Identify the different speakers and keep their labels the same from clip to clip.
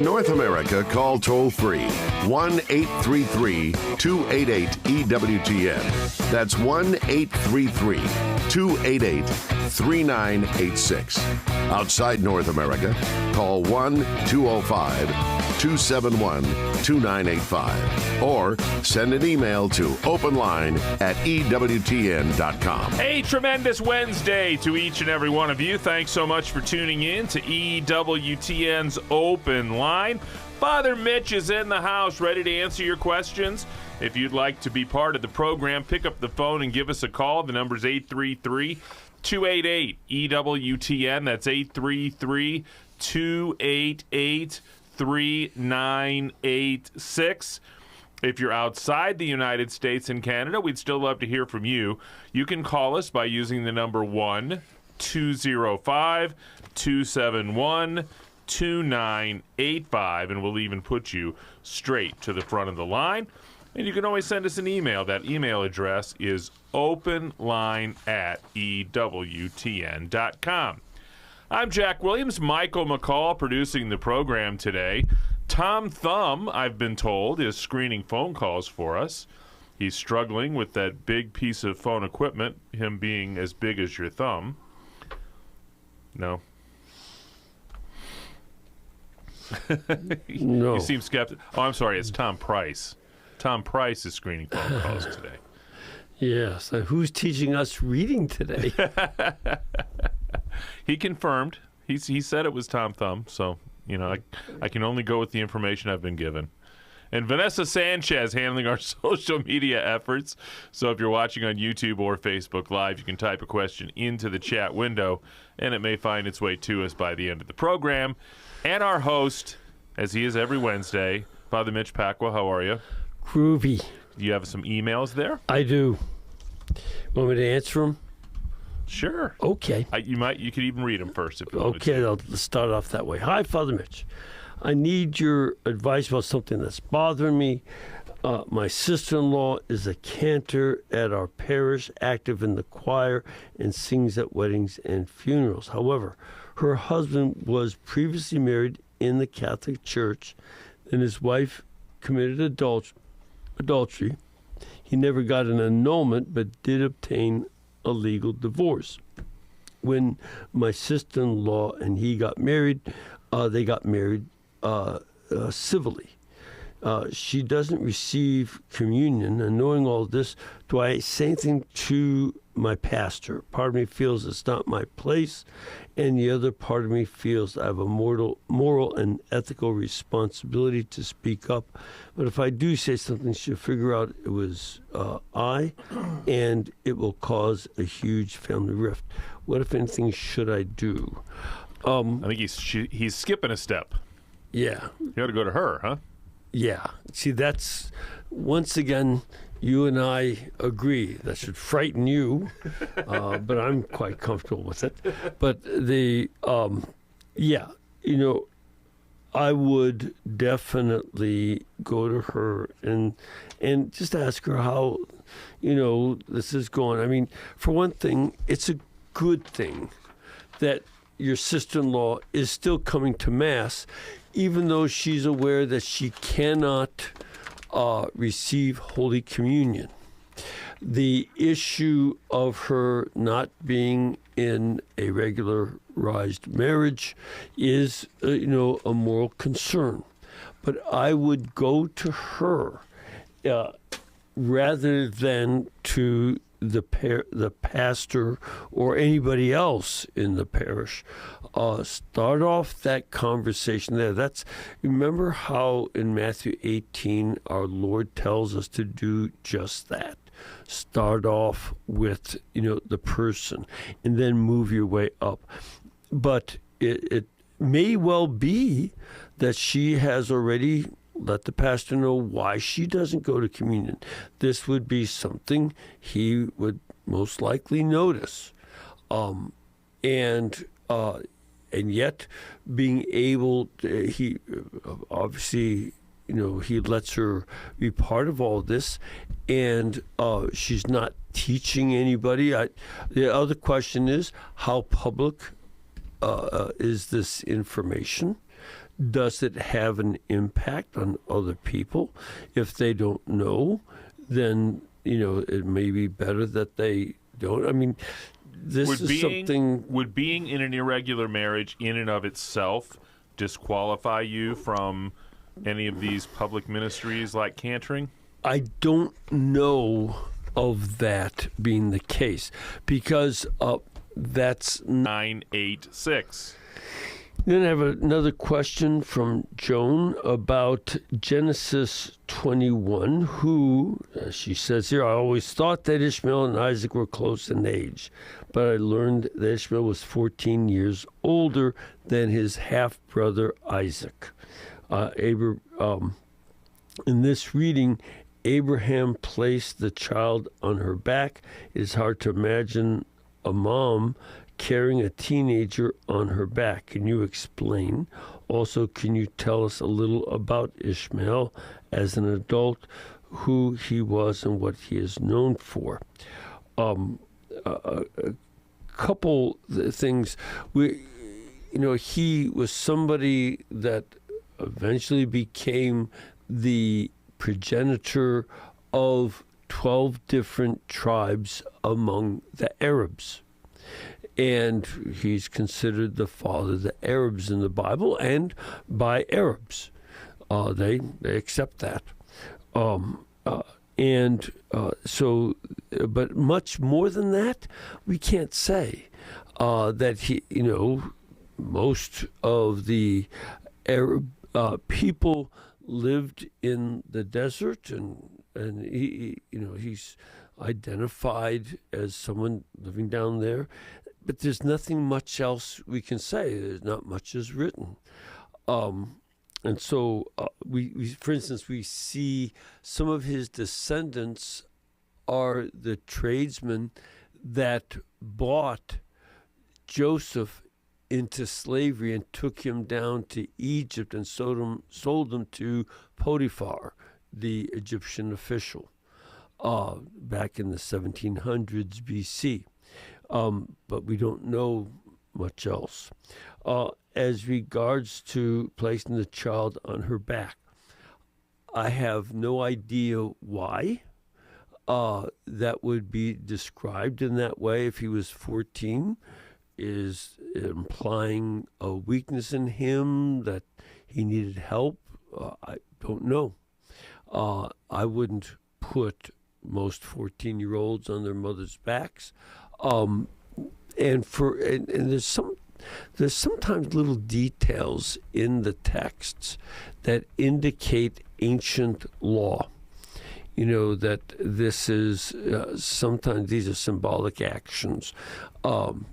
Speaker 1: North America, call toll-free 1-833-288-EWTN. That's 1-833-288-3986. Outside North America, call 1-205-271-2985 or send an email to openline@EWTN.com.
Speaker 2: A tremendous Wednesday to each and every one of you. Thanks so much for tuning in to EWTN's Open Line. Father Mitch is in the house ready to answer your questions. If you'd like to be part of the program, pick up the phone and give us a call. The number's 833-288-EWTN. That's 833-288-3986. If you're outside the United States and Canada, we'd still love to hear from you. You can call us by using the number 1-205-271-2985, and we'll even put you straight to the front of the line. And you can always send us an email. That email address is openline@EWTN.com. I'm Jack Williams. Michael McCall producing the program today. Tom Thumb, I've been told, is screening phone calls for us. He's struggling with that big piece of phone equipment, him being as big as your thumb. No.
Speaker 3: No.
Speaker 2: You seem skeptical. Oh, I'm sorry. It's Tom Price. Tom Price is screening phone calls today.
Speaker 3: Yes. Who's teaching us reading today?
Speaker 2: He confirmed. He said it was Tom Thumb, so, you know, I can only go with the information I've been given. And Vanessa Sanchez handling our social media efforts. So if you're watching on YouTube or Facebook Live, you can type a question into the chat window, and it may find its way to us by the end of the program. And our host, as he is every Wednesday, Father Mitch Pacwa, how are you?
Speaker 3: Groovy.
Speaker 2: Do you have some emails there?
Speaker 3: I do. Want me to answer them?
Speaker 2: Sure.
Speaker 3: Okay.
Speaker 2: You could even read them first if you wanted
Speaker 3: Okay,
Speaker 2: to.
Speaker 3: I'll start off that way. Hi, Father Mitch. I need your advice about something that's bothering me. My sister-in-law is a cantor at our parish, active in the choir, and sings at weddings and funerals. However, her husband was previously married in the Catholic Church, and his wife committed adultery. He never got an annulment, but did obtain a legal divorce. When my sister-in-law and he got married, they got married civilly. She doesn't receive communion, and knowing all this, do I say anything to my pastor? Part of me feels it's not my place, and the other part of me feels I have a moral and ethical responsibility to speak up. But if I do say something, she'll figure out it was I, and it will cause a huge family rift. What, if anything, should I do?
Speaker 2: I think he's skipping a step.
Speaker 3: Yeah.
Speaker 2: You got to go to her, huh?
Speaker 3: Yeah. See, that's, once again, you and I agree. That should frighten you, but I'm quite comfortable with it. But I would definitely go to her and just ask her how, this is going. I mean, for one thing, it's a good thing that your sister-in-law is still coming to Mass, even though she's aware that she cannot receive Holy Communion. The issue of her not being in a regularized marriage is, a moral concern. But I would go to her rather than to the pastor or anybody else in the parish. Start off that conversation there. Remember how in Matthew 18 our Lord tells us to do just that. Start off with the person and then move your way up. But it may well be that she has already let the pastor know why she doesn't go to communion. This would be something he would most likely notice. And yet being able to, he obviously, he lets her be part of all this, and she's not teaching anybody. The other question is, how public is this information? Does it have an impact on other people? If they don't know, then, it may be better that they don't. I mean,
Speaker 2: would being in an irregular marriage in and of itself disqualify you from any of these public ministries like cantering? I
Speaker 3: don't know of that being the case, because that's
Speaker 2: 986.
Speaker 3: Then I have another question from Joan about Genesis 21, who, as she says here, I always thought that Ishmael and Isaac were close in age, but I learned that Ishmael was 14 years older than his half-brother Isaac. In this reading, Abraham placed the child on her back. It is hard to imagine a mom carrying a teenager on her back. Can you explain? Also, can you tell us a little about Ishmael as an adult, who he was and what he is known for? A couple things. He was somebody that eventually became the progenitor of 12 different tribes among the Arabs. And he's considered the father of the Arabs in the Bible, and by Arabs. They accept that. But much more than that, we can't say. That he, most of the Arab people lived in the desert, and he's identified as someone living down there. But there's nothing much else we can say. There's not much is written. And so, for instance, we see some of his descendants are the tradesmen that bought Joseph into slavery and took him down to Egypt and sold him to Potiphar, the Egyptian official, back in the 1700s BC. But we don't know much else. As regards to placing the child on her back, I have no idea why that would be described in that way. If he was 14, is implying a weakness in him, that he needed help? I don't know. I wouldn't put most 14-year-olds on their mothers' backs. And there's sometimes little details in the texts that indicate ancient law. That this is sometimes these are symbolic actions, and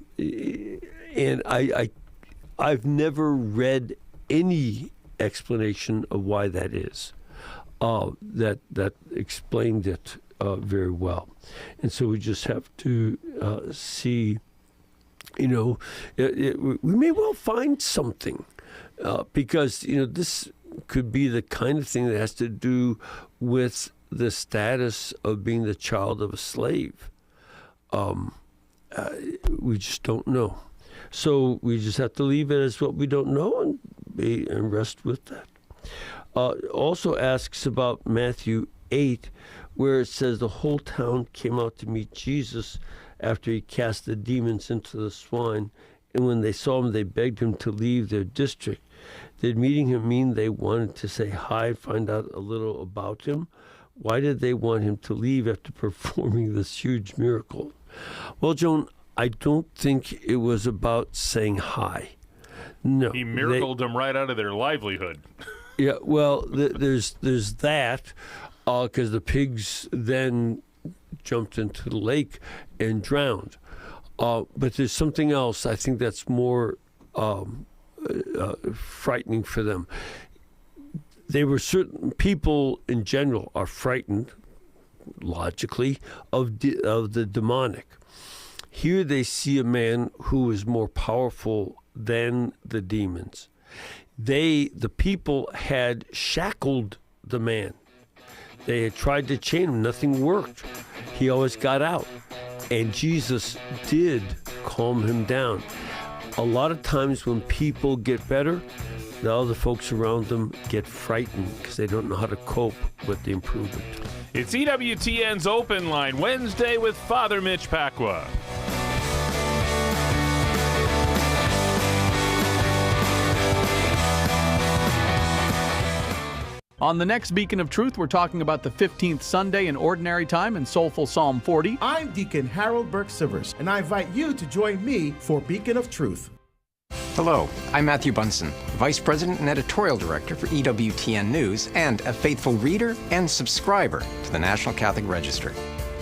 Speaker 3: I've never read any explanation of why that is. That explained it very well, and so we just have to see. We may well find something because this could be the kind of thing that has to do with the status of being the child of a slave. We just don't know. So we just have to leave it as what we don't know and rest with that. Also asks about Matthew 8, where it says the whole town came out to meet Jesus after he cast the demons into the swine. And when they saw him, they begged him to leave their district. Did meeting him mean they wanted to say hi, find out a little about him? Why did they want him to leave after performing this huge miracle? Well, Joan, I don't think it was about saying hi. No.
Speaker 2: He miracled them right out of their livelihood.
Speaker 3: Yeah, well, there's that, because the pigs then jumped into the lake and drowned. But there's something else I think that's more frightening for them. They were certain people in general are frightened, logically, of the demonic. Here they see a man who is more powerful than the demons. The people had shackled the man. They had tried to chain him. Nothing worked. He always got out. And Jesus did calm him down. A lot of times when people get better, the other folks around them get frightened because they don't know how to cope with the improvement.
Speaker 2: It's EWTN's Open Line Wednesday with Father Mitch Pacwa.
Speaker 4: On the next Beacon of Truth, we're talking about the 15th Sunday in Ordinary Time and Soulful Psalm 40.
Speaker 5: I'm Deacon Harold Burke-Sivers, and I invite you to join me for Beacon of Truth.
Speaker 6: Hello, I'm Matthew Bunson, Vice President and Editorial Director for EWTN News and a faithful reader and subscriber to the National Catholic Register.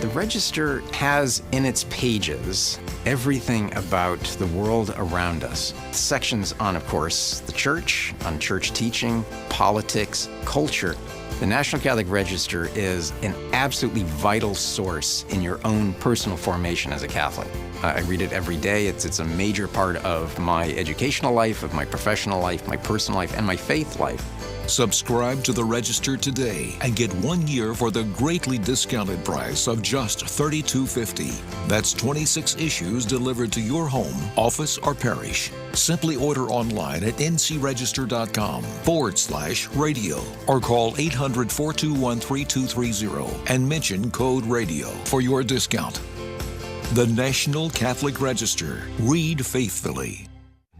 Speaker 6: The Register has in its pages everything about the world around us. Sections on, of course, the church, on church teaching, politics, culture. The National Catholic Register is an absolutely vital source in your own personal formation as a Catholic. I read it every day. It's a major part of my educational life, of my professional life, my personal life, and my faith life.
Speaker 7: Subscribe to the Register today and get 1 year for the greatly discounted price of just $32.50. That's 26 issues delivered to your home, office, or parish. Simply order online at ncregister.com/radio or call 800-421-3230 and mention code radio for your discount. The National Catholic Register. Read faithfully.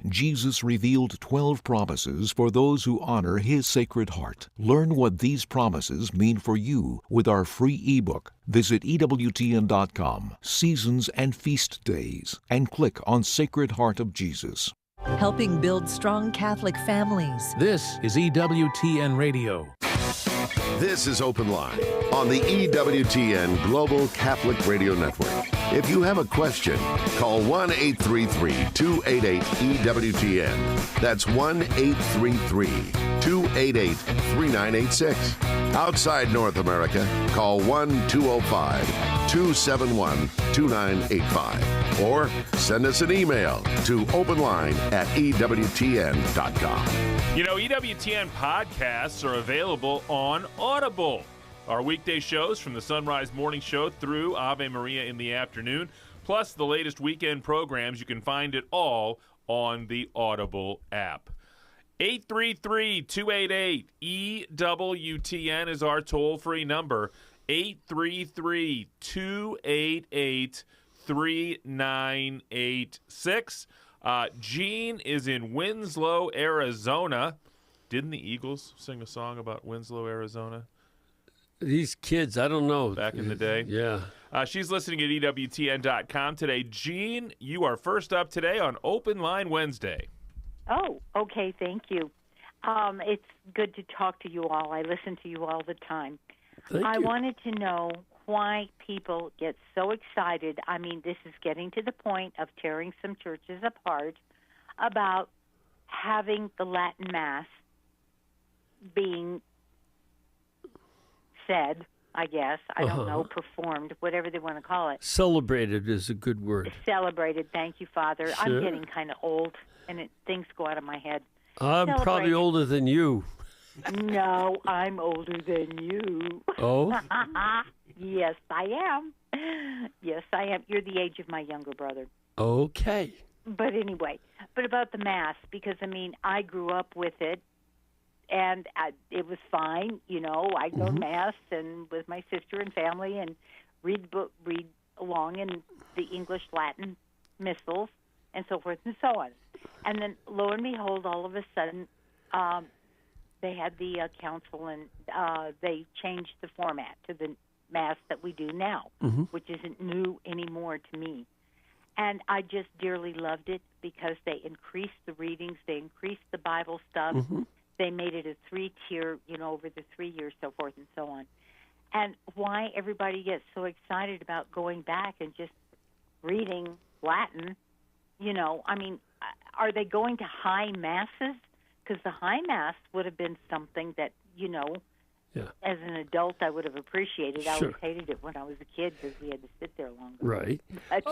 Speaker 7: Jesus revealed 12 promises for those who honor His Sacred Heart. Learn what these promises mean for you with our free ebook. Visit EWTN.com, Seasons and Feast Days, and click on Sacred Heart of Jesus.
Speaker 8: Helping build strong Catholic families.
Speaker 9: This is EWTN Radio.
Speaker 1: This is Open Line on the EWTN Global Catholic Radio Network. If you have a question, call 1-833-288-EWTN. That's 1-833-288-3986. Outside North America, call 1-205-271-2985. Or send us an email to openline@EWTN.com.
Speaker 2: You know, EWTN podcasts are available on Audible. Our weekday shows from the Sunrise Morning Show through Ave Maria in the afternoon, plus the latest weekend programs. You can find it all on the Audible app. 833-288-EWTN is our toll-free number. 833-288-3986. Gene is in Winslow, Arizona. Didn't the Eagles sing a song about Winslow, Arizona?
Speaker 3: These kids, I don't know.
Speaker 2: Back in the day?
Speaker 3: Yeah.
Speaker 2: She's listening at EWTN.com today. Jean, you are first up today on Open Line Wednesday.
Speaker 10: Oh, okay. Thank you. It's good to talk to you all. I listen to you all the time.
Speaker 3: Thank you.
Speaker 10: Wanted to know why people get so excited. I mean, this is getting to the point of tearing some churches apart about having the Latin Mass being said, I guess. I don't know, performed, whatever they want to call it.
Speaker 3: Celebrated is a good word.
Speaker 10: Celebrated. Thank you, Father.
Speaker 3: Sure.
Speaker 10: I'm getting kind of old, and things go out of my head.
Speaker 3: I'm probably older than you.
Speaker 10: No, I'm older than you.
Speaker 3: Oh?
Speaker 10: Yes, I am. Yes, I am. You're the age of my younger brother.
Speaker 3: Okay.
Speaker 10: But anyway, about the Mass, because, I mean, I grew up with it, and it was fine. You know, I'd go to Mass and with my sister and family and read along in the English Latin missals and so forth and so on. And then, lo and behold, all of a sudden, they had the council, and they changed the format to the Mass that we do now, which isn't new anymore to me. And I just dearly loved it because they increased the readings, they increased the Bible stuff, they made it a 3-tier, you know, over the 3 years, so forth and so on. And why everybody gets so excited about going back and just reading Latin, you know, I mean, are they going to high masses? Because the high mass would have been something that, you know, as an adult I would have appreciated. Sure. I always hated it when I was a kid because we had to sit there longer.
Speaker 3: Right.
Speaker 10: But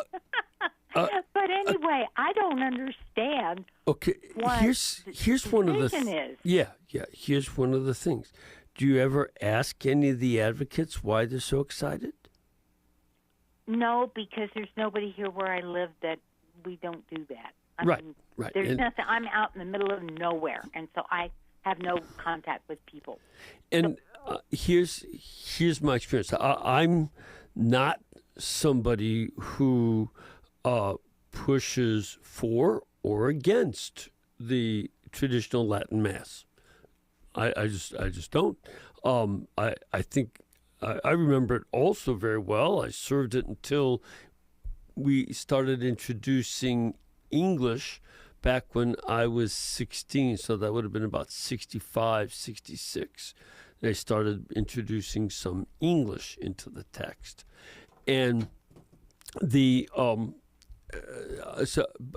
Speaker 10: anyway, I don't understand.
Speaker 3: Okay, here's one of the
Speaker 10: is.
Speaker 3: Yeah. Here's one of the things. Do you ever ask any of the advocates why they're so excited?
Speaker 10: No, because there's nobody here where I live that we don't do that. I
Speaker 3: Right,
Speaker 10: mean,
Speaker 3: right.
Speaker 10: There's
Speaker 3: And-
Speaker 10: nothing. I'm out in the middle of nowhere, and so I have no contact with people.
Speaker 3: And here's my experience. I'm not somebody who pushes for or against the traditional Latin Mass. I just don't. I think I remember it also very well. I served it until we started introducing English back when I was 16, so that would have been about 65, 66. They started introducing some English into the text. And the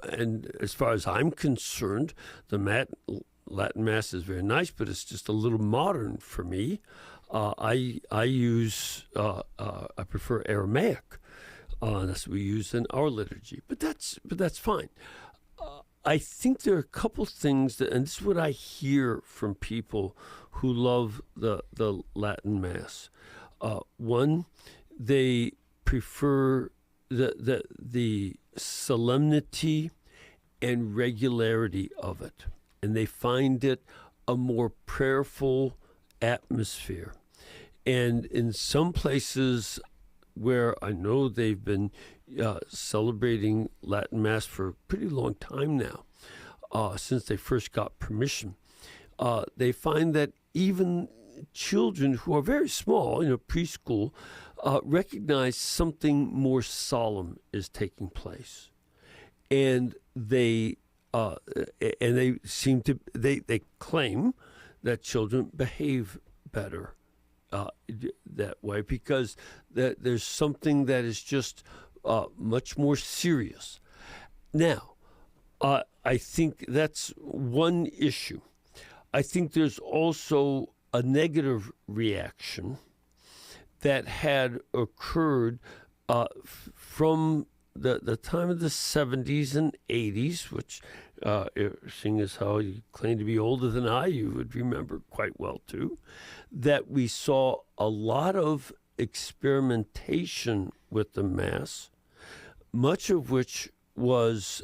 Speaker 3: and as far as I'm concerned, the Latin Mass is very nice, but it's just a little modern for me. I prefer Aramaic. That's what we use in our liturgy, but that's fine. I think there are a couple things and this is what I hear from people who love the Latin Mass. One, they prefer the solemnity and regularity of it, and they find it a more prayerful atmosphere. And in some places where I know they've been celebrating Latin Mass for a pretty long time now, since they first got permission, they find that even children who are very small, preschool, recognize something more solemn is taking place, and they seem to they claim that children behave better that way because there's something that is just much more serious. Now, I think that's one issue. I think there's also a negative reaction that had occurred from the time of the 70s and 80s, which, seeing as how you claim to be older than I, you would remember quite well too, that we saw a lot of experimentation with the Mass, much of which was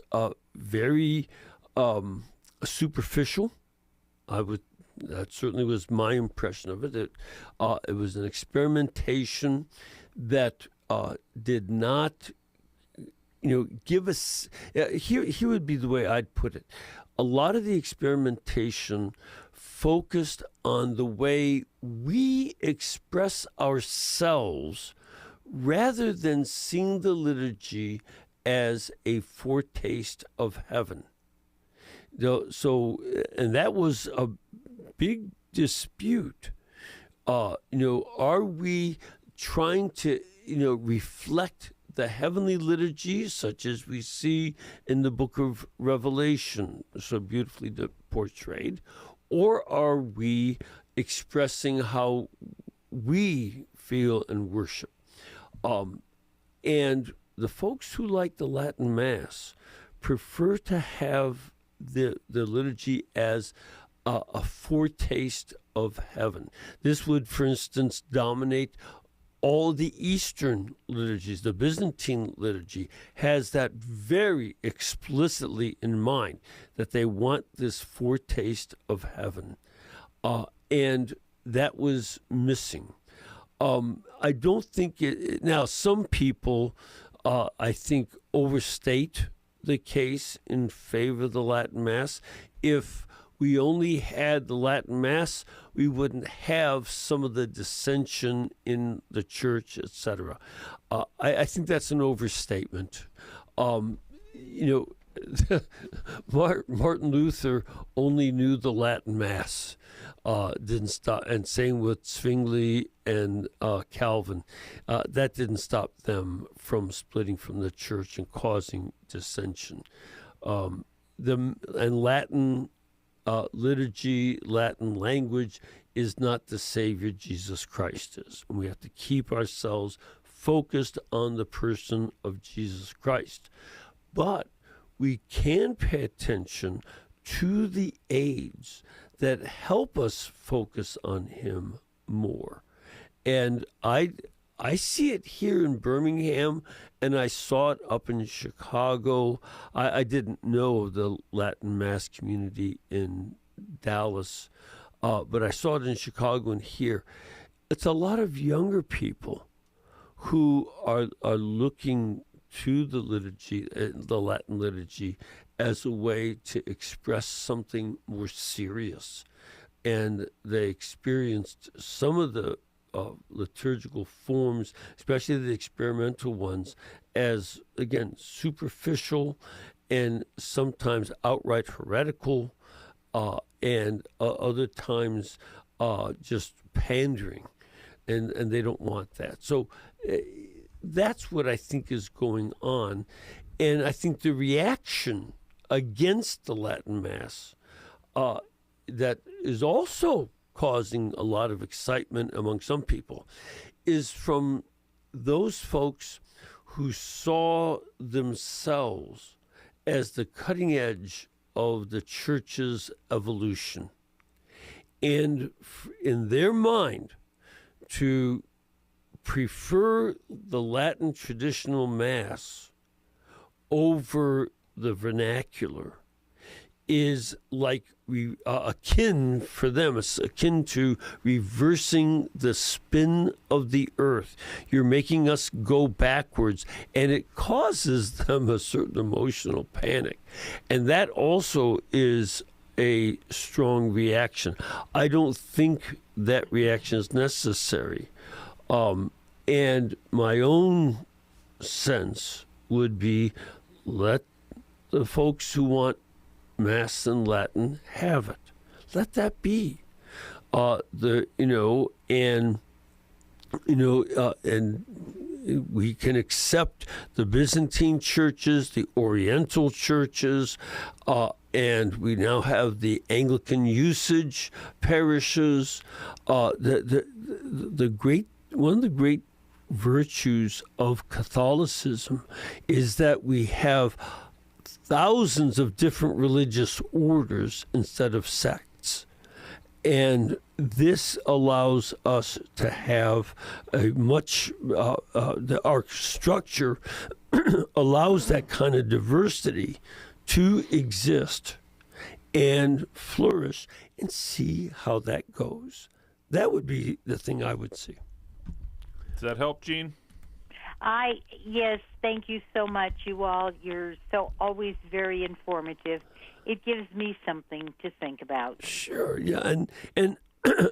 Speaker 3: very superficial. That certainly was my impression of it. It was an experimentation that did not, give us. Here would be the way I'd put it. A lot of the experimentation focused on the way we express ourselves, rather than seeing the liturgy as a foretaste of heaven. So, and that was a big dispute. Are we trying to, reflect the heavenly liturgy, such as we see in the book of Revelation, so beautifully portrayed, or are we expressing how we feel and worship? And the folks who like the Latin Mass prefer to have the liturgy as a foretaste of heaven. This would, for instance, dominate all the Eastern liturgies. The Byzantine liturgy has that very explicitly in mind, that they want this foretaste of heaven. And that was missing. I don't think now some people, I think, overstate the case in favor of the Latin Mass. If we only had the Latin Mass, we wouldn't have some of the dissension in the church, etc. I think that's an overstatement. Martin Luther only knew the Latin Mass, didn't stop, and same with Zwingli and Calvin. That didn't stop them from splitting from the church and causing dissension. And Latin liturgy, Latin language is not the Savior Jesus Christ is. And we have to keep ourselves focused on the person of Jesus Christ. But we can pay attention to the aids that help us focus on him more. And I I see it here in Birmingham, and I saw it up in Chicago. I didn't know the Latin Mass community in Dallas, but I saw it in Chicago and here. It's a lot of younger people who are looking to the liturgy, the Latin liturgy, as a way to express something more serious. And they experienced some of the liturgical forms, especially the experimental ones, as, again, superficial and sometimes outright heretical, and other times just pandering. And they don't want that. So that's what I think is going on. And I think the reaction against the Latin Mass that is also causing a lot of excitement among some people is from those folks who saw themselves as the cutting edge of the church's evolution. And in their mind, to prefer the Latin traditional Mass over the vernacular is like akin for them. It's akin to reversing the spin of the earth. You're making us go backwards, and it causes them a certain emotional panic. And that also is a strong reaction. I don't think that reaction is necessary. And my own sense would be, let the folks who want Mass in Latin have it. Let that be. And we can accept the Byzantine churches, the Oriental churches, and we now have the Anglican usage parishes. One of the great virtues of Catholicism is that we have thousands of different religious orders instead of sects. And this allows us to have a much, our structure allows that kind of diversity to exist and flourish, and see how that goes. That would be the thing I would see.
Speaker 2: Does that help, Gene?
Speaker 10: Yes, thank you so much, you all. You're always very informative. It gives me something to think about.
Speaker 3: Sure, yeah, and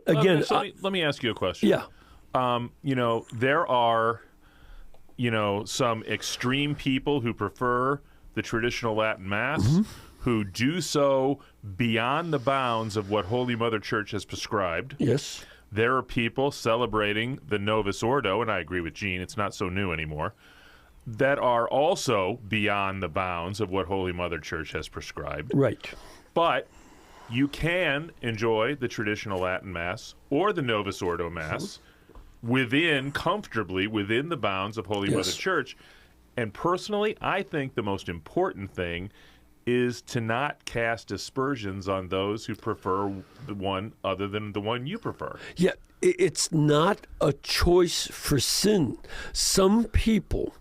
Speaker 3: again,
Speaker 2: let me ask you a question.
Speaker 3: Yeah,
Speaker 2: there are, some extreme people who prefer the traditional Latin Mass, who do so beyond the bounds of what Holy Mother Church has prescribed.
Speaker 3: Yes.
Speaker 2: There are people celebrating the Novus Ordo, and I agree with Gene, it's not so new anymore, that are also beyond the bounds of what Holy Mother Church has prescribed.
Speaker 3: Right.
Speaker 2: But you can enjoy the traditional Latin Mass or the Novus Ordo Mass comfortably within the bounds of Holy Mother Church. And personally, I think the most important thing is to not cast aspersions on those who prefer the one other than the one you prefer.
Speaker 3: Yeah, it's not a choice for sin. Some people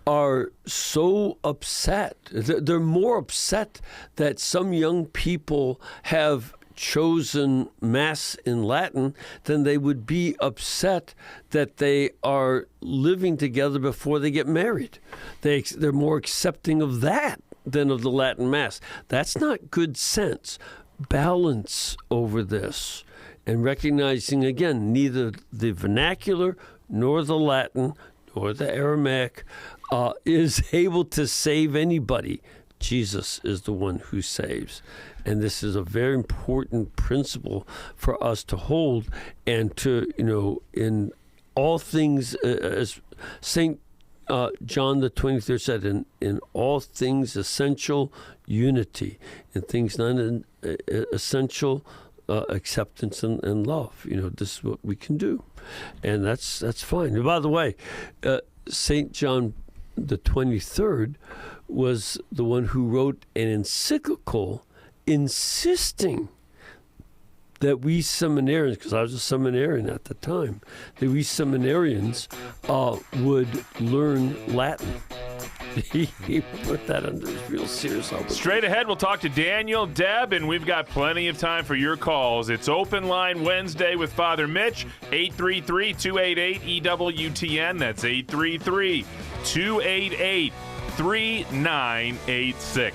Speaker 3: are so upset. They're more upset that some young people have chosen Mass in Latin than they would be upset that they are living together before they get married. They're more accepting of that than of the Latin Mass. That's not good sense. Balance over this, and recognizing, again, neither the vernacular nor the Latin nor the Aramaic is able to save anybody. Jesus is the one who saves. And this is a very important principle for us to hold, and to, in all things, as St. John the 23rd said, in all things essential unity, in things not essential acceptance and love. This is what we can do, and that's fine. And by the way, St. John the 23rd was the one who wrote an encyclical insisting that we seminarians, because I was a seminarian at the time, that we seminarians would learn Latin. He put that under real serious obligation.
Speaker 2: Straight ahead, we'll talk to Daniel, Deb, and we've got plenty of time for your calls. It's Open Line Wednesday with Father Mitch, 833-288-EWTN. That's 833-288-3986.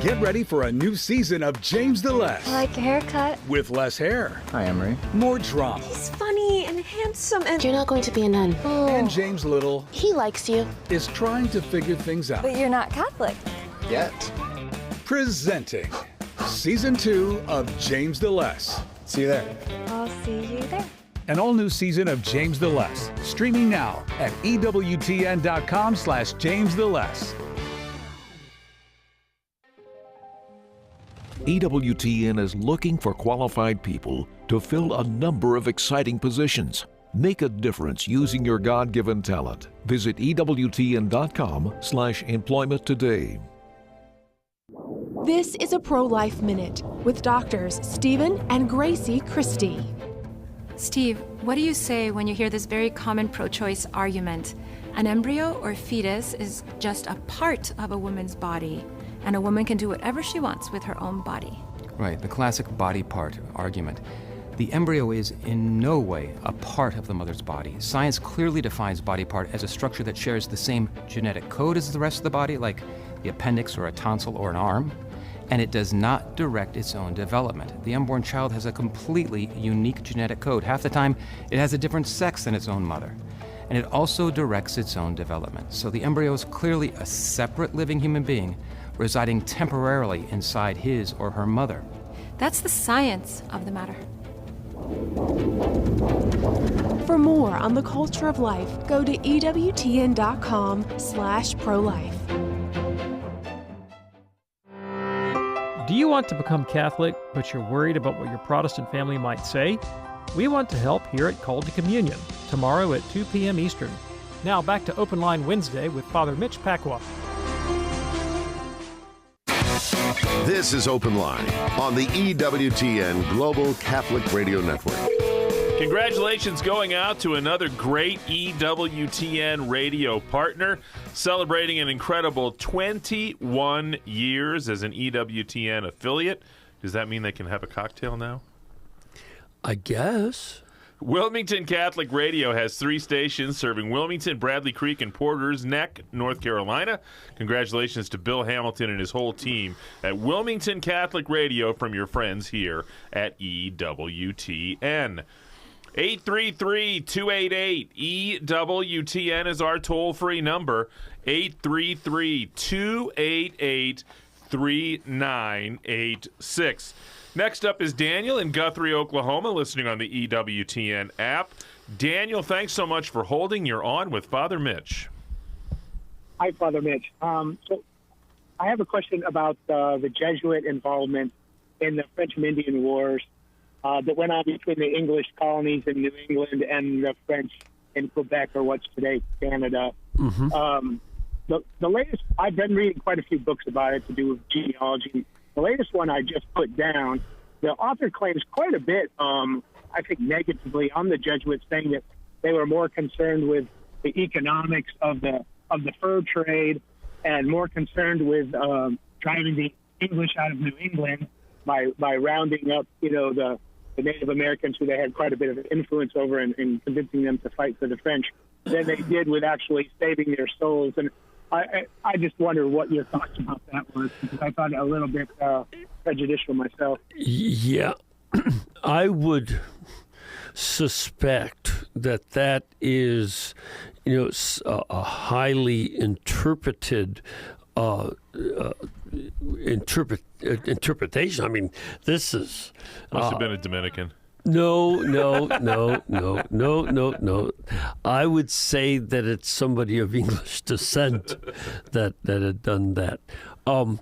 Speaker 11: Get ready for a new season of James the Less.
Speaker 12: I like your haircut.
Speaker 11: With less hair.
Speaker 13: Hi, Emery.
Speaker 11: More drama.
Speaker 12: He's funny and handsome and...
Speaker 14: You're not going to be a nun.
Speaker 12: Oh.
Speaker 11: And James Little...
Speaker 14: He likes you.
Speaker 11: ...is trying to figure things out.
Speaker 12: But you're not Catholic.
Speaker 13: Yet.
Speaker 11: Presenting Season 2 of James the Less.
Speaker 13: See you there.
Speaker 12: I'll see you there.
Speaker 11: An all-new season of James the Less. Streaming now at EWTN.com/James the Less.
Speaker 7: EWTN is looking for qualified people to fill a number of exciting positions. Make a difference using your God-given talent. Visit EWTN.com/employment today.
Speaker 15: This is a Pro-Life Minute with doctors Stephen and Gracie Christie.
Speaker 16: Steve, what do you say when you hear this very common pro-choice argument? An embryo or fetus is just a part of a woman's body, and a woman can do whatever she wants with her own body.
Speaker 17: Right, the classic body part argument. The embryo is in no way a part of the mother's body. Science clearly defines body part as a structure that shares the same genetic code as the rest of the body, like the appendix or a tonsil or an arm, and it does not direct its own development. The unborn child has a completely unique genetic code. Half the time, it has a different sex than its own mother. And it also directs its own development. So the embryo is clearly a separate living human being residing temporarily inside his or her mother.
Speaker 16: That's the science of the matter.
Speaker 15: For more on the culture of life, go to EWTN.com/pro-life.
Speaker 18: Do you want to become Catholic, but you're worried about what your Protestant family might say? We want to help here at Call to Communion, tomorrow at 2 p.m. Eastern. Now back to Open Line Wednesday with Father Mitch Pacwa.
Speaker 1: This is Open Line on the EWTN Global Catholic Radio Network.
Speaker 2: Congratulations going out to another great EWTN radio partner, celebrating an incredible 21 years as an EWTN affiliate. Does that mean they can have a cocktail now?
Speaker 3: I guess.
Speaker 2: Wilmington Catholic Radio has 3 stations serving Wilmington, Bradley Creek, and Porter's Neck, North Carolina. Congratulations to Bill Hamilton and his whole team at Wilmington Catholic Radio from your friends here at EWTN. 833-288-EWTN is our toll-free number, 833-288-3986. Next up is Daniel in Guthrie, Oklahoma, listening on the EWTN app. Daniel, thanks so much for holding. You're on with Father Mitch.
Speaker 19: Hi, Father Mitch. So I have a question about the Jesuit involvement in the French and Indian Wars that went on between the English colonies in New England and the French in Quebec, or what's today Canada. Mm-hmm. The latest, I've been reading quite a few books about it to do with genealogy. The latest one I just put down, the author claims quite a bit, I think negatively, on the Jesuits, saying that they were more concerned with the economics of the fur trade and more concerned with driving the English out of New England by rounding up, the Native Americans who they had quite a bit of influence over and convincing them to fight for the French than they did with actually saving their souls. And I just wonder what your thoughts about that was, because I thought it a little bit prejudicial myself.
Speaker 3: Yeah, I would suspect that is, a highly interpreted interpretation. I mean, this is
Speaker 2: must have been a Dominican.
Speaker 3: No. I would say that it's somebody of English descent that had done that. The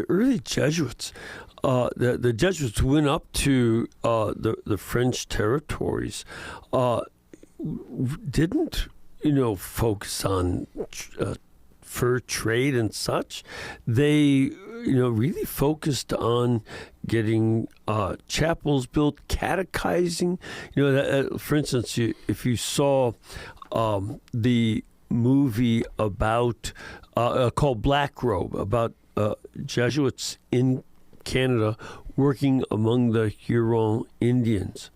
Speaker 3: early Jesuits, the Jesuits went up to the French territories, didn't focus on fur trade and such. They, really focused on getting chapels built, catechizing. For instance, if you saw the movie about called Black Robe, about Jesuits in Canada working among the Huron Indians,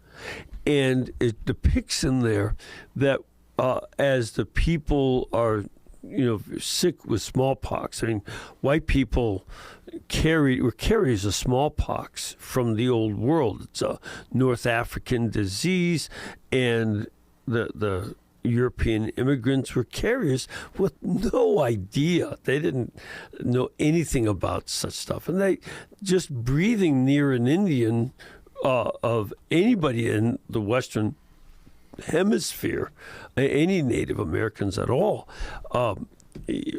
Speaker 3: and it depicts in there that as the people are sick with smallpox. I mean, white people were carriers of smallpox from the old world. It's a North African disease, and the European immigrants were carriers with no idea. They didn't know anything about such stuff. And they just breathing near an Indian of anybody in the Western Hemisphere, any Native Americans at all,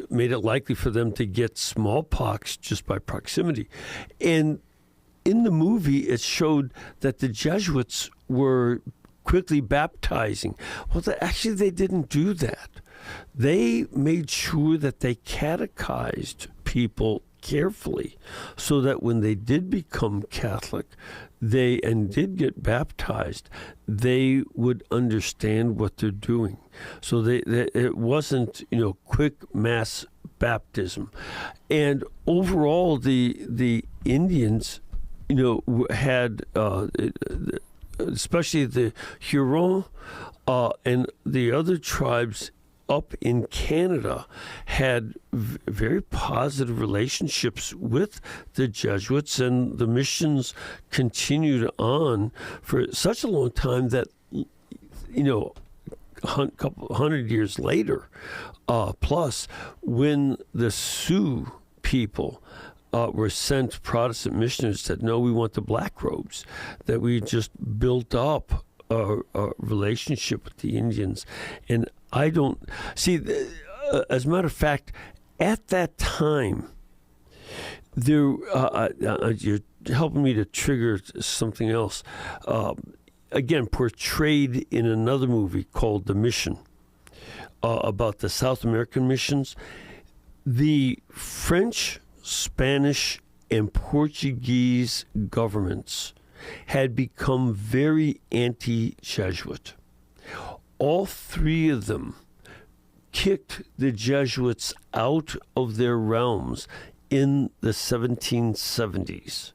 Speaker 3: made it likely for them to get smallpox just by proximity. And in the movie, it showed that the Jesuits were quickly baptizing. Well, actually, they didn't do that. They made sure that they catechized people carefully so that when they did become Catholic and did get baptized, they would understand what they're doing. So it wasn't, quick mass baptism. And overall, the Indians, had, especially the Huron and the other tribes up in Canada, had very positive relationships with the Jesuits, and the missions continued on for such a long time that, a couple hundred years later, plus, when the Sioux people were sent, Protestant missionaries said, no, we want the black robes, that we just built up a relationship with the Indians. And I don't see, as a matter of fact, at that time, you're helping me to trigger something else. Again, portrayed in another movie called The Mission, about the South American missions. The French, Spanish, and Portuguese governments had become very anti-Jesuit. All three of them kicked the Jesuits out of their realms in the 1770s.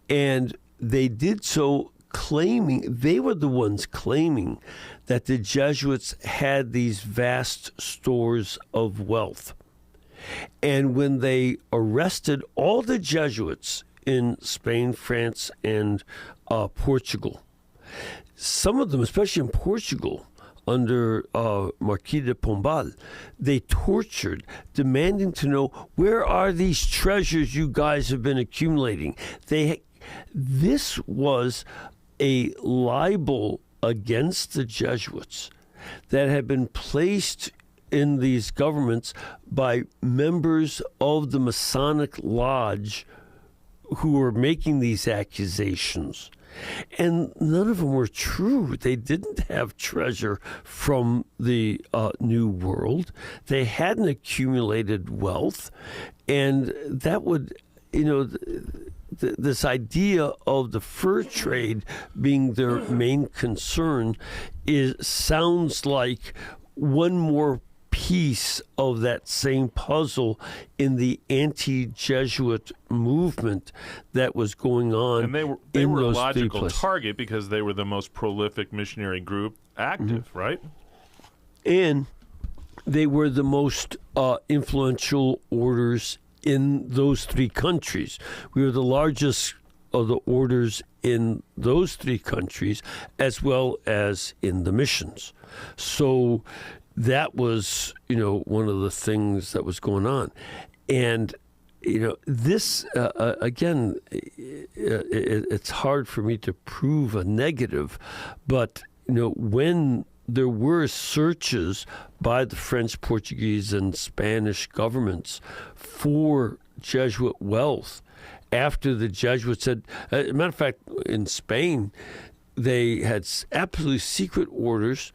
Speaker 3: And they did so they were the ones claiming that the Jesuits had these vast stores of wealth. And when they arrested all the Jesuits in Spain, France, and Portugal, some of them, especially in Portugal, under Marquis de Pombal, they tortured, demanding to know, where are these treasures you guys have been accumulating? This was a libel against the Jesuits that had been placed in these governments by members of the Masonic Lodge who were making these accusations. And none of them were true. They didn't have treasure from the New World. They hadn't accumulated wealth. And that would, this idea of the fur trade being their main concern sounds like one more piece of that same puzzle in the anti-Jesuit movement that was going on.
Speaker 2: And they were a logical target because they were the most prolific missionary group active, right?
Speaker 3: And they were the most influential orders in those three countries. We were the largest of the orders in those three countries, as well as in the missions. So that was, one of the things that was going on. And, this, again, it's hard for me to prove a negative, but, when there were searches by the French, Portuguese, and Spanish governments for Jesuit wealth, after the Jesuits had, as a matter of fact, in Spain, they had absolutely secret orders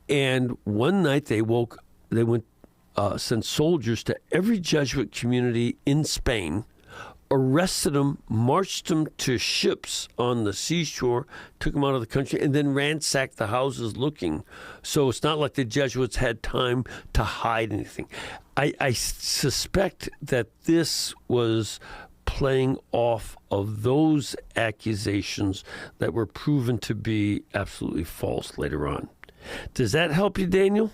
Speaker 3: And one night they went, sent soldiers to every Jesuit community in Spain, arrested them, marched them to ships on the seashore, took them out of the country, and then ransacked the houses looking. So it's not like the Jesuits had time to hide anything. I suspect that this was playing off of those accusations that were proven to be absolutely false later on. Does that help you, Daniel?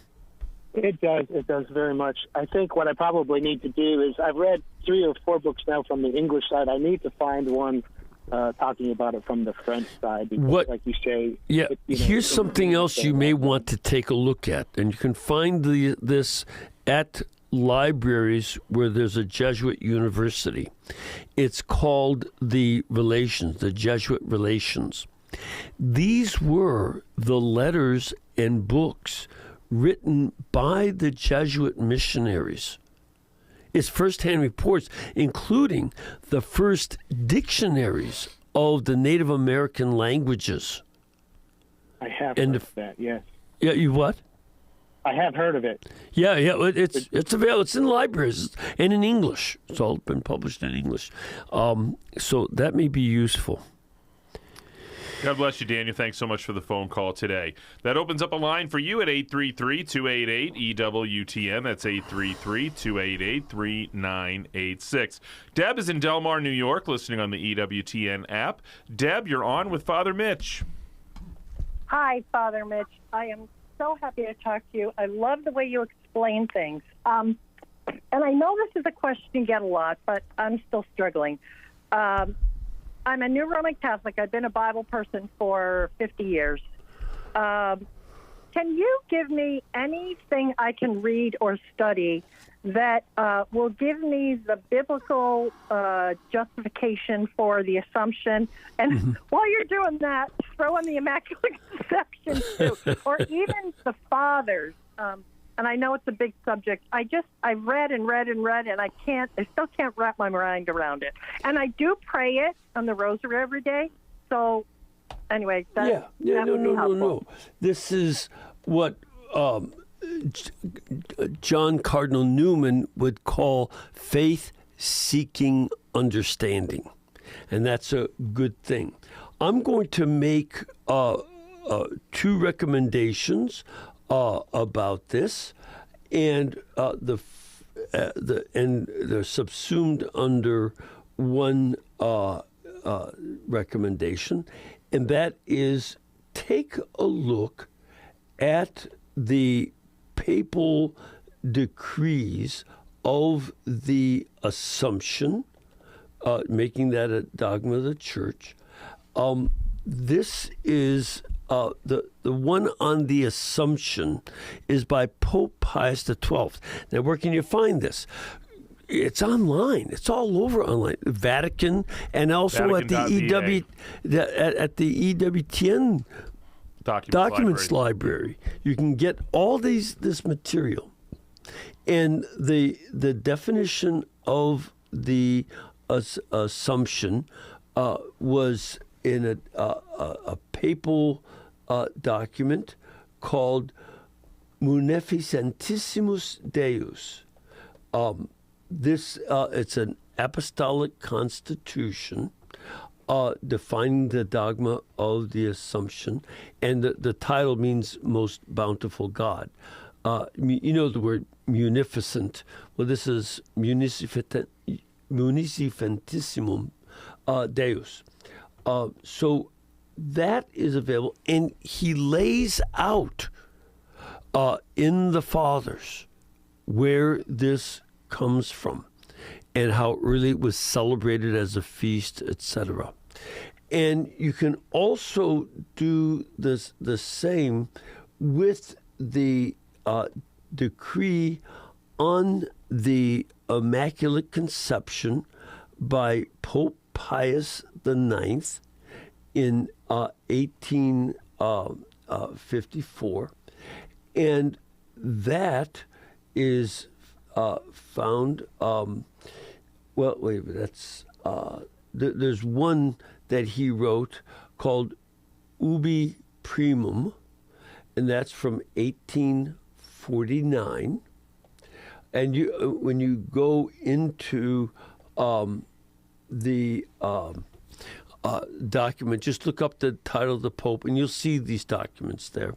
Speaker 19: It does. It does very much. I think what I probably need to do is I've read 3 or 4 books now from the English side. I need to find one talking about it from the French side. Because, like you say,
Speaker 3: yeah. Here's something else you may want to take a look at, and you can find this at libraries where there's a Jesuit university. It's called the Jesuit Relations. These were the letters and books written by the Jesuit missionaries. It's first-hand reports, including the first dictionaries of the Native American languages.
Speaker 19: I have heard of that, yes.
Speaker 3: Yeah, you what?
Speaker 19: I have heard of it.
Speaker 3: Yeah, it's available. It's in libraries and in English. It's all been published in English. So that may be useful.
Speaker 2: God bless you, Daniel. Thanks so much for the phone call today. That opens up a line for you at 833-288-EWTN. That's 833-288-3986. Deb is in Del Mar, New York, listening on the EWTN app. Deb, you're on with Father Mitch.
Speaker 13: Hi, Father Mitch. I am so happy to talk to you. I love the way you explain things. And I know this is a question you get a lot, but I'm still struggling. I'm a new Roman Catholic. I've been a Bible person for 50 years. Can you give me anything I can read or study that will give me the biblical justification for the Assumption? And while you're doing that, throw in the Immaculate Conception too, or even the Fathers. And I know it's a big subject. I've read and read and read, and I still can't wrap my mind around it. And I do pray it on the Rosary every day. So, anyway, that would be helpful.
Speaker 3: No. This is what John Cardinal Newman would call faith-seeking understanding, and that's a good thing. I'm going to make 2 recommendations about this, and they're subsumed under one recommendation, and that is take a look at the papal decrees of the Assumption, making that a dogma of the Church. This is the one on the Assumption is by Pope Pius XII. Now, where can you find this? It's online. It's all over online. Vatican, and also at the EWTN Documents Library. You can get all this material, and the definition of the Assumption was in a papal document called Munificentissimus Deus. It's an apostolic constitution defining the dogma of the Assumption, and the title means most bountiful God. You know the word munificent. Well, this is Munificentissimum Deus. So that is available, and he lays out in the Fathers where this comes from and how early it was celebrated as a feast, etc. And you can also do the same with the decree on the Immaculate Conception by Pope Pius IX in 1854, and that is found. There's one that he wrote called Ubi Primum, and that's from 1849. And when you go into the document, just look up the title of the Pope, and you'll see these documents there.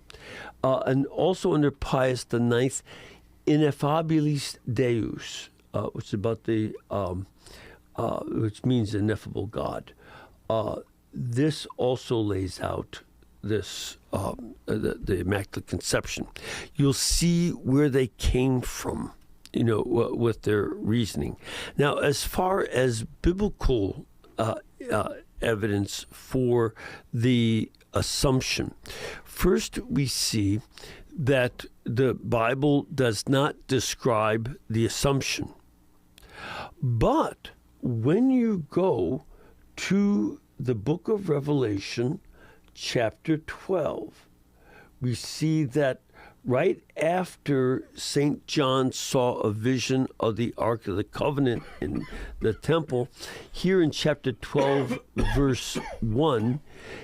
Speaker 3: And also under Pius IX, Ineffabilis Deus, which is about the which means ineffable God. This also lays out this the Immaculate Conception. You'll see where they came from, with their reasoning. Now, as far as biblical evidence for the Assumption, first we see that the Bible does not describe the Assumption. But when you go to the book of Revelation, chapter 12, we see that right after St. John saw a vision of the Ark of the Covenant in the temple, here in chapter 12, verse 1,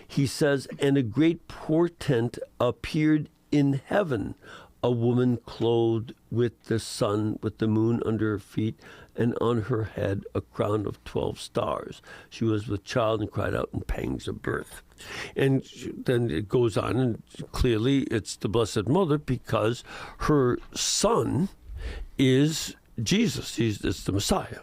Speaker 3: he says, "And a great portent appeared in heaven, a woman clothed with the sun, with the moon under her feet, and on her head a crown of 12 stars. She was with child and cried out in pangs of birth." And then it goes on, and clearly it's the Blessed Mother, because her son is Jesus. It's the Messiah.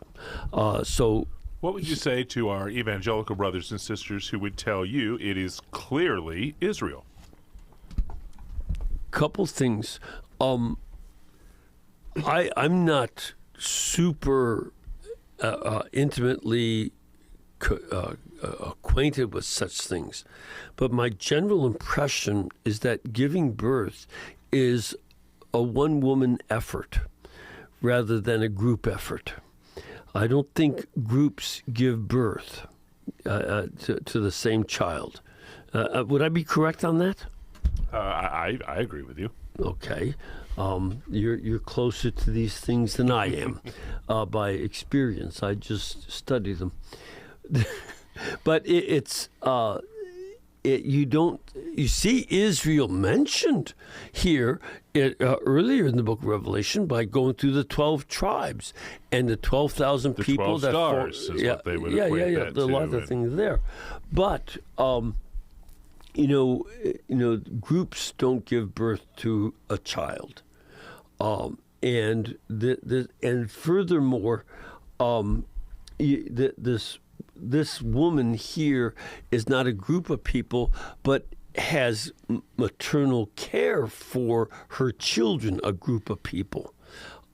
Speaker 3: So
Speaker 2: what would you say to our evangelical brothers and sisters who would tell you it is clearly Israel?
Speaker 3: Couple things. I'm not super intimately acquainted with such things, but my general impression is that giving birth is a one-woman effort rather than a group effort. I don't think groups give birth to the same child. Would I be correct on that?
Speaker 2: I agree with you.
Speaker 3: Okay. You're closer to these things than I am by experience. I just study them. But you see Israel mentioned here earlier in the book of Revelation by going through the 12 tribes and the 12,000 people.
Speaker 2: 12 stars is what they would equate that
Speaker 3: to. A lot of the things there. But groups don't give birth to a child, and furthermore, this woman here is not a group of people, but has maternal care for her children, a group of people,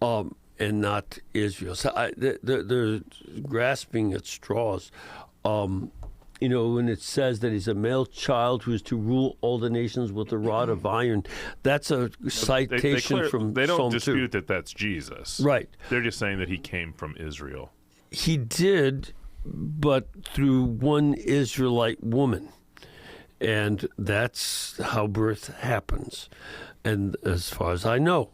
Speaker 3: and not Israel. So they're grasping at straws. When it says that he's a male child who is to rule all the nations with a rod of iron, that's a citation from
Speaker 2: They don't
Speaker 3: Psalm
Speaker 2: dispute
Speaker 3: 2.
Speaker 2: that that's Jesus.
Speaker 3: Right.
Speaker 2: They're just saying that he came from Israel.
Speaker 3: He did, but through one Israelite woman. And that's how birth happens. And as far as I know,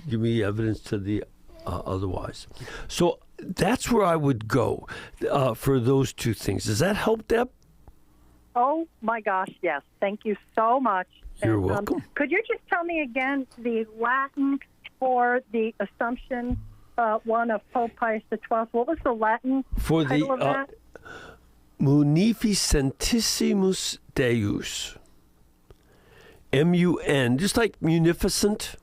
Speaker 3: give me evidence to the otherwise. So that's where I would go for those two things. Does that help, Deb?
Speaker 13: Oh, my gosh, yes. Thank you so much.
Speaker 3: You're welcome.
Speaker 13: Could you just tell me again the Latin for the Assumption one of Pope Pius XII? What was the Latin
Speaker 3: for
Speaker 13: title of that?
Speaker 3: Munificentissimus Deus. M-U-N, just like munificent.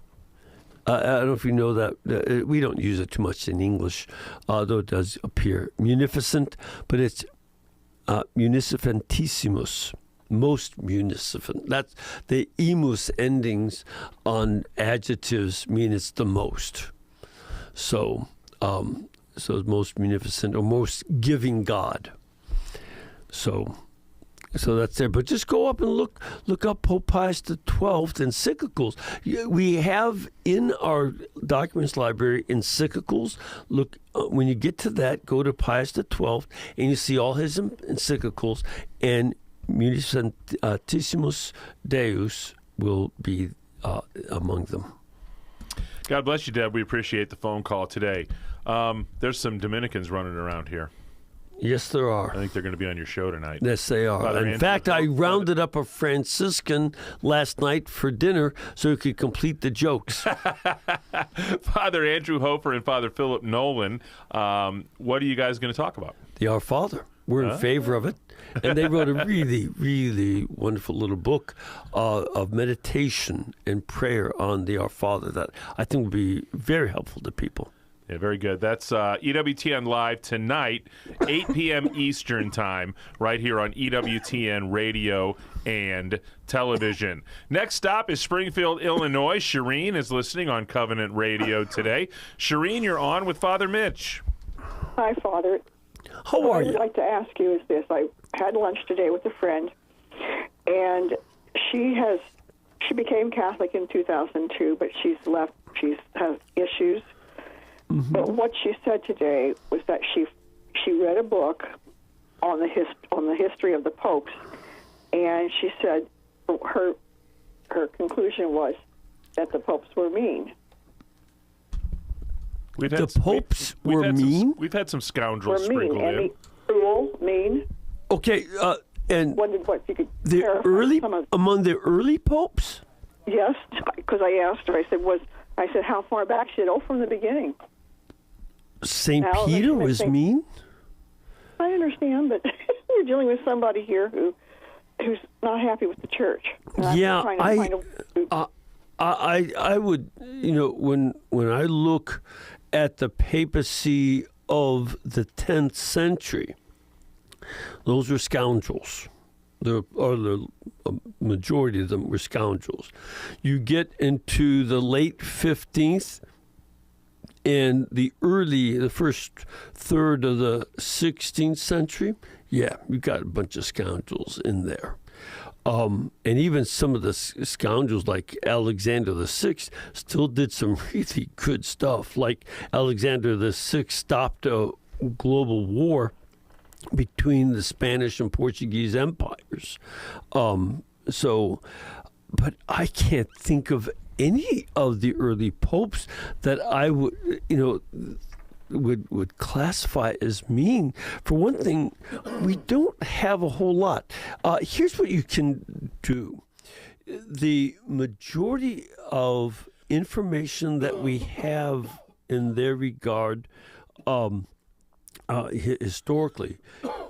Speaker 3: I don't know if you know that. We don't use it too much in English, though it does appear. Munificent, but it's munificentissimus, most munificent. That's the imus endings on adjectives mean it's the most. So it's most munificent or most giving God. So that's there. But just go up and look up Pope Pius XII encyclicals. We have in our documents library encyclicals. Look, when you get to that, go to Pius XII, and you see all his encyclicals, and Munificentissimus Deus will be among them.
Speaker 2: God bless you, Deb. We appreciate the phone call today. There's some Dominicans running around here.
Speaker 3: Yes, there are.
Speaker 2: I think they're going to be on your show tonight.
Speaker 3: Yes, they are.
Speaker 2: Father
Speaker 3: In
Speaker 2: Andrew
Speaker 3: fact, I rounded up a Franciscan last night for dinner so he could complete the jokes.
Speaker 2: Father Andrew Hofer and Father Philip Nolan, what are you guys going to talk about?
Speaker 3: The Our Father. We're in favor of it. And they wrote a really, really wonderful little book of meditation and prayer on the Our Father that I think will be very helpful to people.
Speaker 2: Yeah, very good. That's EWTN Live tonight, 8 p.m. Eastern Time, right here on EWTN Radio and Television. Next stop is Springfield, Illinois. Shireen is listening on Covenant Radio today. Shireen, you're on with Father Mitch.
Speaker 14: Hi, Father.
Speaker 3: How are you?
Speaker 14: What I'd like to ask you is this. I had lunch today with a friend, and she became Catholic in 2002, but she's left. She has issues. Mm-hmm. But what she said today was that she read a book on the history of the popes, and she said her conclusion was that the popes were mean.
Speaker 3: The popes were mean?
Speaker 2: We've had some scoundrels
Speaker 14: Were mean,
Speaker 2: sprinkled
Speaker 14: and
Speaker 2: in.
Speaker 14: cruel, mean.
Speaker 3: Okay, and
Speaker 14: Wondered what you could
Speaker 3: the
Speaker 14: clarify
Speaker 3: among the early popes?
Speaker 14: Yes, because I asked her. I said, how far back? She said, from the beginning.
Speaker 3: St.
Speaker 14: Now,
Speaker 3: Peter
Speaker 14: I
Speaker 3: was
Speaker 14: think-
Speaker 3: mean?
Speaker 14: I understand, but we're dealing with somebody here who's not happy with the church. And I'm
Speaker 3: Yeah,
Speaker 14: trying to find
Speaker 3: I would, when I look at the papacy of the 10th century, those were scoundrels. The majority of them were scoundrels. You get into the late 15th and the first third of the 16th century, yeah, you got a bunch of scoundrels in there. And even some of the scoundrels like Alexander VI still did some really good stuff. Like Alexander VI stopped a global war between the Spanish and Portuguese empires. But I can't think of any of the early popes that I would classify as mean. For one thing, we don't have a whole lot. Here's what you can do. The majority of information that we have in their regard historically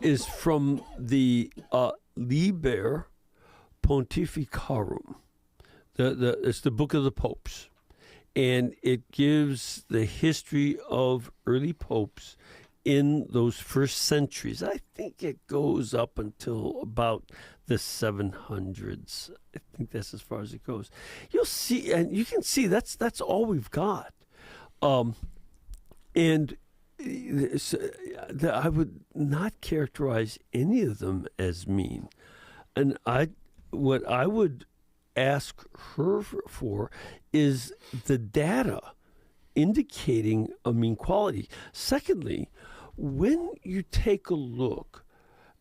Speaker 3: is from the Liber Pontificarum. It's the book of the popes. And it gives the history of early popes in those first centuries. I think it goes up until about the 700s. I think that's as far as it goes. You'll see, and you can see that's all we've got. And I would not characterize any of them as mean. And what I would ask her for is the data indicating a mean quality. Secondly, when you take a look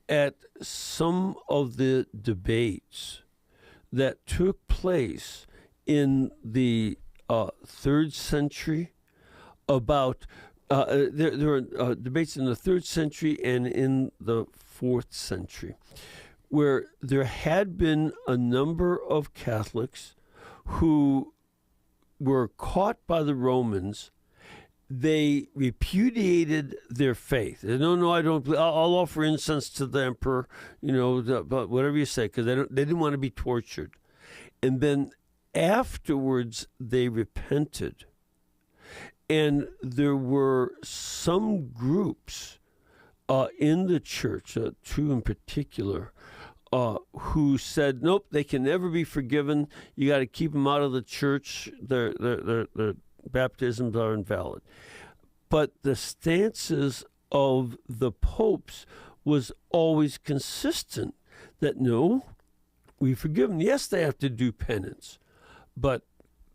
Speaker 3: at some of the debates that took place in the 3rd century about there are debates in the 3rd century and in the 4th century where there had been a number of Catholics who were caught by the Romans. They repudiated their faith. They, no, I don't. I'll offer incense to the emperor, but whatever you say, because they didn't want to be tortured. And then afterwards, they repented. And there were some groups in the church, two in particular, who said, nope, they can never be forgiven. You got to keep them out of the church. Their baptisms are invalid. But the stances of the popes was always consistent that no, we forgive them. Yes, they have to do penance, but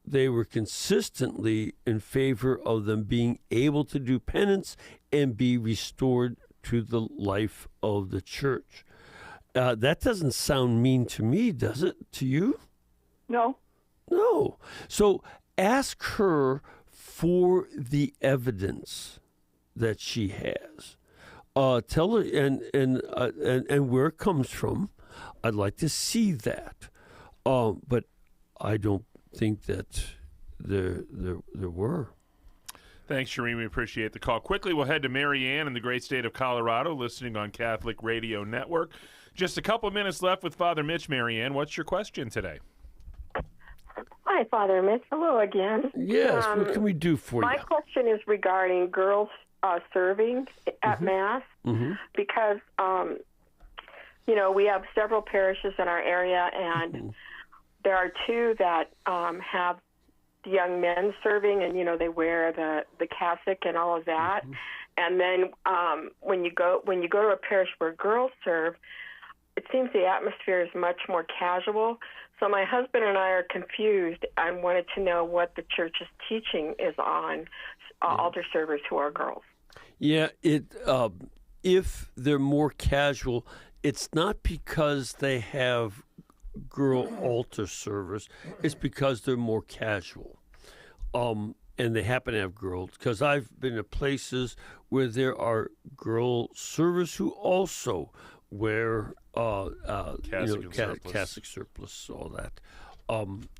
Speaker 3: they were consistently in favor of them being able to do penance and be restored to the life of the church. That doesn't sound mean to me, does it? To you?
Speaker 14: No.
Speaker 3: No. So ask her for the evidence that she has. Tell her and where it comes from. I'd like to see that, but I don't think that there were.
Speaker 2: Thanks, Shereen. We appreciate the call. Quickly, we'll head to Mary Ann in the great state of Colorado, listening on Catholic Radio Network. Just a couple of minutes left with Father Mitch. Mary Ann, what's your question today?
Speaker 20: Hi, Father Mitch. Hello again.
Speaker 3: Yes, what can we do for
Speaker 20: my
Speaker 3: you?
Speaker 20: My question is regarding girls serving at Mass, because, we have several parishes in our area, and there are two that have the young men serving, and, they wear the cassock and all of that. And then when you go to a parish where girls serve, it seems the atmosphere is much more casual. So my husband and I are confused and wanted to know what the church's teaching is on altar servers who are girls.
Speaker 3: Yeah, if they're more casual, it's not because they have girl altar servers. It's because they're more casual. And they happen to have girls. Because I've been to places where there are girl servers who also wear cassock surplice, all that.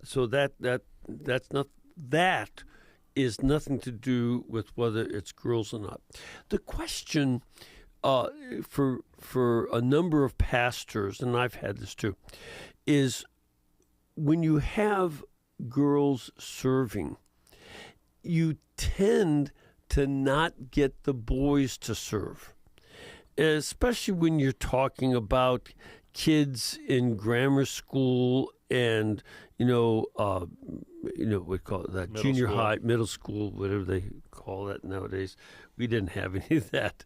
Speaker 3: So that's not that is nothing to do with whether it's girls or not. The question for a number of pastors, and I've had this too, is when you have girls serving, you tend to not get the boys to serve, especially when you're talking about kids in grammar school and we call it that junior high, middle school, whatever they call that nowadays. We didn't have any of that.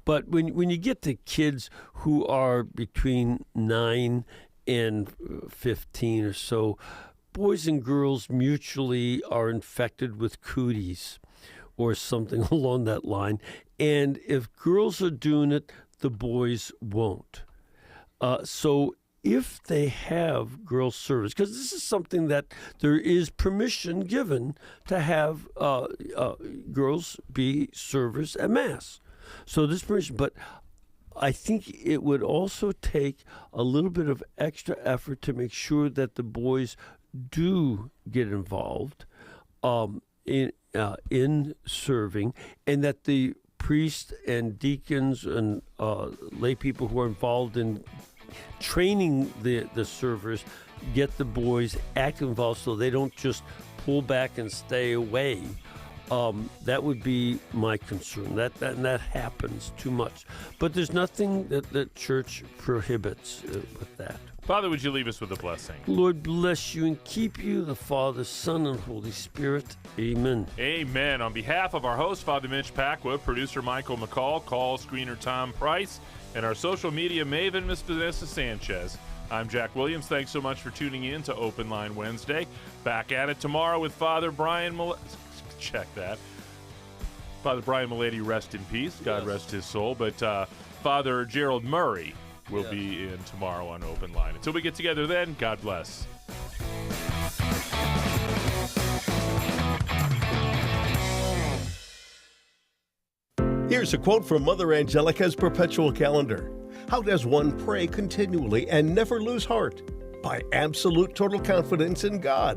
Speaker 3: But when you get to kids who are between 9 and 15 or so, boys and girls mutually are infected with cooties or something along that line. And if girls are doing it, the boys won't. So if they have girl service, because this is something that there is permission given to have girls be servers at Mass. So this permission, but I think it would also take a little bit of extra effort to make sure that the boys do get involved in serving, and that the priests and deacons and lay people who are involved in training the servers get the boys active involved so they don't just pull back and stay away. That would be my concern. That happens too much. But there's nothing that the church prohibits with that.
Speaker 2: Father, would you leave us with a blessing?
Speaker 3: Lord bless you and keep you, the Father, Son, and Holy Spirit. Amen.
Speaker 2: Amen. On behalf of our host, Father Mitch Pacwa, producer Michael McCall, call screener Tom Price, and our social media maven, Miss Vanessa Sanchez, I'm Jack Williams. Thanks so much for tuning in to Open Line Wednesday. Back at it tomorrow with Father Brian Check that. Father Brian Milady, rest in peace. God rest his soul. But Father Gerald Murray will be in tomorrow on Open Line. Until we get together then, God bless.
Speaker 21: Here's a quote from Mother Angelica's Perpetual Calendar. How does one pray continually and never lose heart? By absolute total confidence in God.